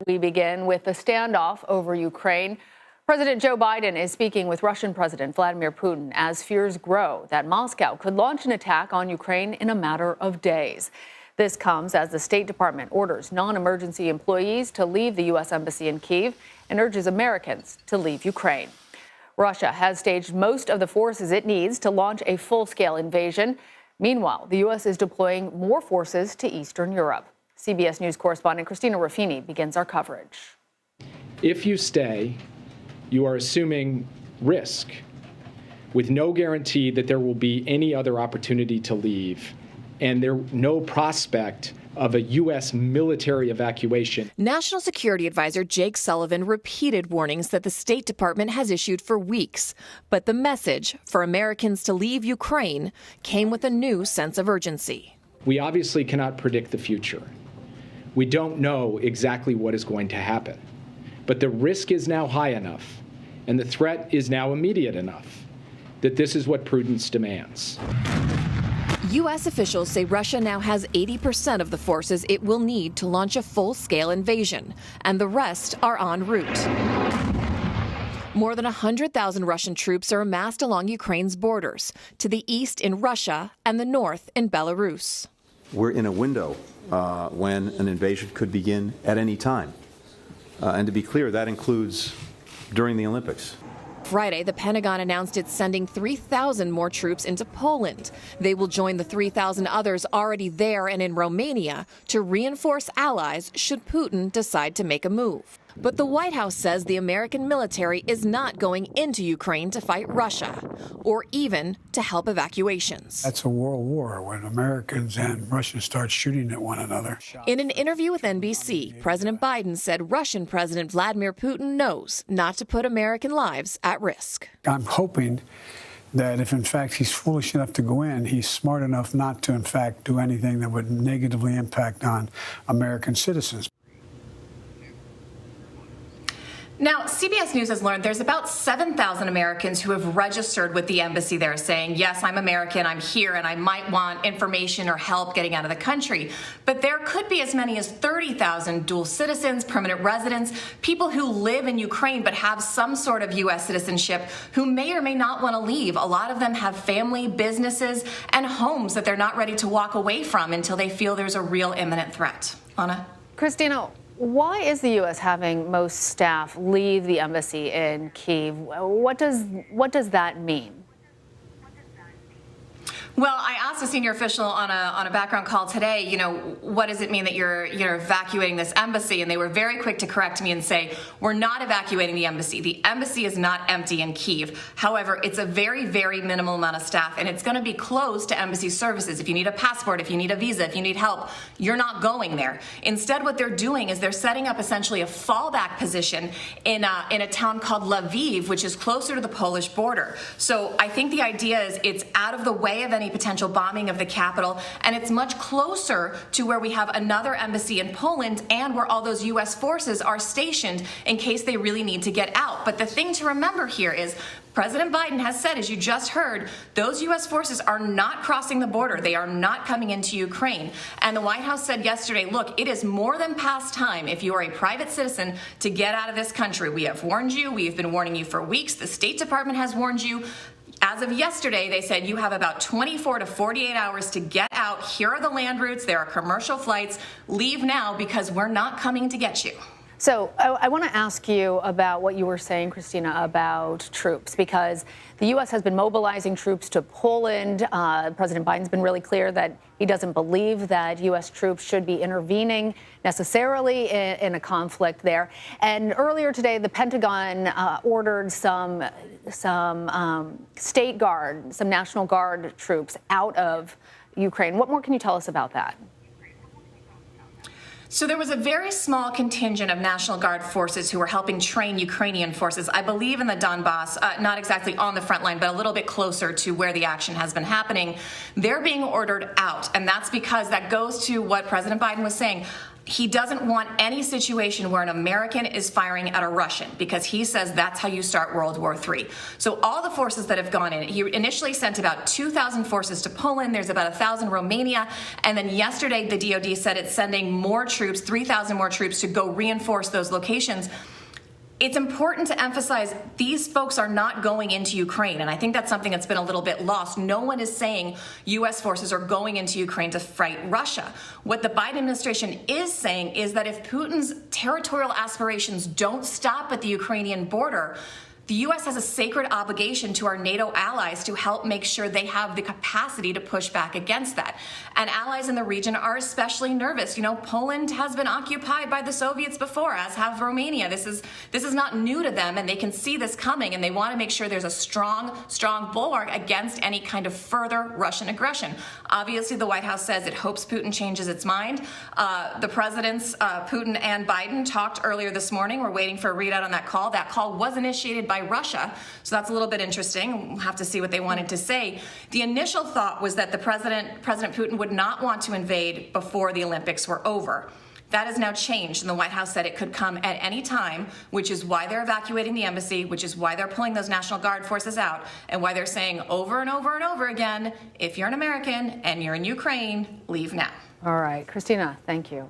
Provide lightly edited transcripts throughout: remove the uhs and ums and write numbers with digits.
We begin with the standoff over Ukraine. President Joe Biden is speaking with Russian President Vladimir Putin as fears grow that Moscow could launch an attack on Ukraine in a matter of days. This comes as the State Department orders non-emergency employees to leave the U.S. Embassy in Kyiv and urges Americans to leave Ukraine. Russia has staged most of the forces it needs to launch a full-scale invasion. Meanwhile, the U.S. is deploying more forces to Eastern Europe. CBS News correspondent Christina Ruffini begins our coverage. If you stay, you are assuming risk with no guarantee that there will be any other opportunity to leave, and no prospect of a U.S. military evacuation. National Security Advisor Jake Sullivan repeated warnings that the State Department has issued for weeks. But the message for Americans to leave Ukraine came with a new sense of urgency. We obviously cannot predict the future. We don't know exactly what is going to happen. But the risk is now high enough, and the threat is now immediate enough, that this is what prudence demands. U.S. officials say Russia now has 80% of the forces it will need to launch a full-scale invasion, and the rest are en route. More than 100,000 Russian troops are amassed along Ukraine's borders, to the east in Russia and the north in Belarus. We're in a window when an invasion could begin at any time. And to be clear, that includes during the Olympics. Friday, the Pentagon announced it's sending 3,000 more troops into Poland. They will join the 3,000 others already there and in Romania to reinforce allies should Putin decide to make a move. But the White House says the American military is not going into Ukraine to fight Russia or even to help evacuations. That's a world war when Americans and Russians start shooting at one another. In an interview with NBC, President Biden said Russian President Vladimir Putin knows not to put American lives at risk. I'm hoping that if, in fact, he's foolish enough to go in, he's smart enough not to, in fact, do anything that would negatively impact on American citizens. Now, CBS News has learned there's about 7,000 Americans who have registered with the embassy there saying, yes, I'm American, I'm here, and I might want information or help getting out of the country. But there could be as many as 30,000 dual citizens, permanent residents, people who live in Ukraine but have some sort of U.S. citizenship who may or may not want to leave. A lot of them have family, businesses, and homes that they're not ready to walk away from until they feel there's a real imminent threat. Anna? Christina, why is the U.S. having most staff leave the embassy in Kyiv? What does that mean? Well, I asked a senior official on a background call today, what does it mean that you're evacuating this embassy? And they were very quick to correct me and say, we're not evacuating the embassy. The embassy is not empty in Kyiv. However, it's a very, very minimal amount of staff, and it's going to be closed to embassy services. If you need a passport, if you need a visa, if you need help, you're not going there. Instead, what they're doing is they're setting up essentially a fallback position in a town called Lviv, which is closer to the Polish border. So I think the idea is it's out of the way of any potential bombing of the capital, and it's much closer to where we have another embassy in Poland and where all those U.S. forces are stationed in case they really need to get out. But the thing to remember here is President Biden has said, as you just heard, those U.S. forces are not crossing the border. They are not coming into Ukraine. And the White House said yesterday, look, it is more than past time, if you are a private citizen, to get out of this country. We have warned you. We have been warning you for weeks. The State Department has warned you. As of yesterday, they said you have about 24 to 48 hours to get out. Here are the land routes. There are commercial flights. Leave now because we're not coming to get you. So I want to ask you about what you were saying, Christina, about troops, because the U.S. has been mobilizing troops to Poland. President Biden's been really clear that he doesn't believe that U.S. troops should be intervening necessarily in a conflict there. And earlier today, the Pentagon ordered some state guard, some National Guard troops out of Ukraine. What more can you tell us about that? So there was a very small contingent of National Guard forces who were helping train Ukrainian forces, I believe in the Donbass, not exactly on the front line, but a little bit closer to where the action has been happening. They're being ordered out, and that's because that goes to what President Biden was saying. he doesn't want any situation where an American is firing at a Russian, because he says that's how you start World War III. So all the forces that have gone in, he initially sent about 2,000 forces to Poland. There's about 1,000 Romania. And then yesterday, the DoD said it's sending more troops, 3,000 more troops to go reinforce those locations. It's important to emphasize these folks are not going into Ukraine, and I think that's something that's been a little bit lost. No one is saying U.S. forces are going into Ukraine to fight Russia. What the Biden administration is saying is that if Putin's territorial aspirations don't stop at the Ukrainian border, the U.S. has a sacred obligation to our NATO allies to help make sure they have the capacity to push back against that. And allies in the region are especially nervous. You know, Poland has been occupied by the Soviets before, as have Romania. This is not new to them, and they can see this coming, and they want to make sure there's a strong bulwark against any kind of further Russian aggression. Obviously, the White House says it hopes Putin changes its mind. The presidents, Putin and Biden, talked earlier this morning. We're waiting for a readout on that call. That call was initiated by Russia, so that's a little bit interesting. We'll have to see what they wanted to say. The initial thought was that President Putin would not want to invade before the Olympics were over. That has now changed, and the White House said it could come at any time, which is why they're evacuating the embassy, which is why they're pulling those National Guard forces out, and why they're saying over and over and over again, if you're an American and you're in Ukraine, leave now. All right, Christina, thank you.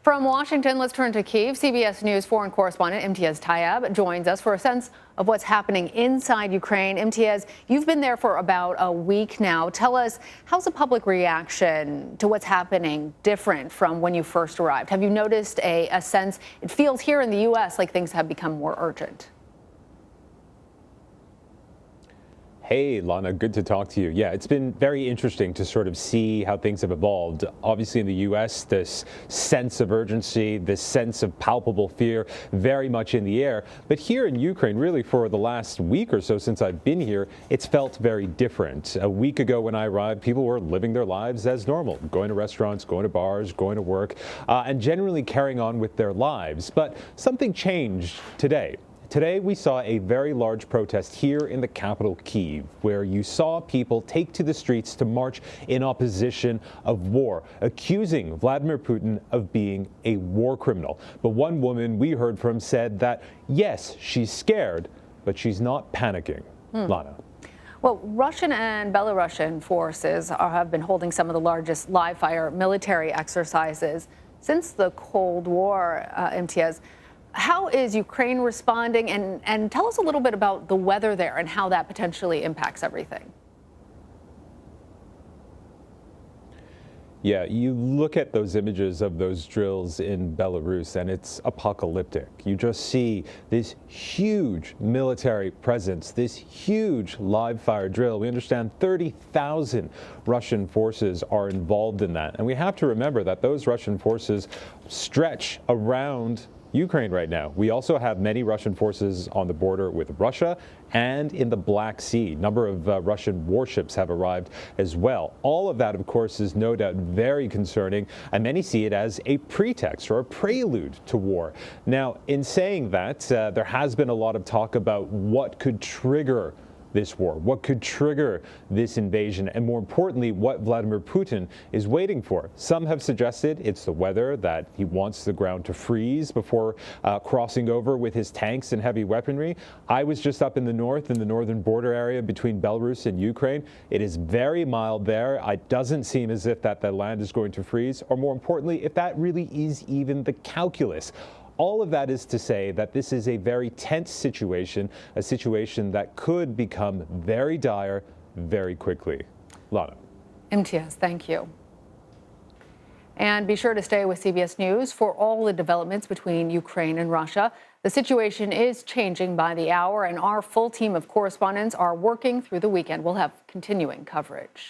From Washington, let's turn to Kyiv. CBS News foreign correspondent Imtiaz Tyab joins us for a sense of what's happening inside Ukraine. Imtiaz, you've been there for about a week now. Tell us, how's the public reaction to what's happening different from when you first arrived? Have you noticed a sense, it feels here in the U.S. like things have become more urgent? Hey, Lana, good to talk to you. Yeah, it's been very interesting to sort of see how things have evolved. Obviously, in the U.S., this sense of urgency, this sense of palpable fear, very much in the air. But here in Ukraine, really for the last week or so since I've been here, it's felt very different. A week ago when I arrived, people were living their lives as normal, going to restaurants, going to bars, going to work, and generally carrying on with their lives. But something changed today. Today, we saw a very large protest here in the capital, Kyiv, where you saw people take to the streets to march in opposition of war, accusing Vladimir Putin of being a war criminal. But one woman we heard from said that, yes, she's scared, but she's not panicking. Lana. Well, Russian and Belarusian forces have been holding some of the largest live-fire military exercises since the Cold War, Imtiaz. How is Ukraine responding? And tell us a little bit about the weather there and how that potentially impacts everything. Yeah, you look at those images of those drills in Belarus and it's apocalyptic. You just see this huge military presence, this huge live fire drill. We understand 30,000 Russian forces are involved in that. And we have to remember that those Russian forces stretch around Ukraine right now. We also have many Russian forces on the border with Russia and in the Black Sea. A number of Russian warships have arrived as well. All of that, of course, is no doubt very concerning, and many see it as a pretext or a prelude to war. Now, in saying that, there has been a lot of talk about what could trigger this war, what could trigger this invasion, and more importantly, what Vladimir Putin is waiting for. Some have suggested it's the weather, that he wants the ground to freeze before crossing over with his tanks and heavy weaponry. I was just up in the north, in the northern border area between Belarus and Ukraine. It is very mild there. It doesn't seem as if that the land is going to freeze, or more importantly, if that really is even the calculus. All of that is to say that this is a very tense situation, a situation that could become very dire very quickly. Lana. Imtiaz, thank you. And be sure to stay with CBS News for all the developments between Ukraine and Russia. The situation is changing by the hour, and our full team of correspondents are working through the weekend. We'll have continuing coverage.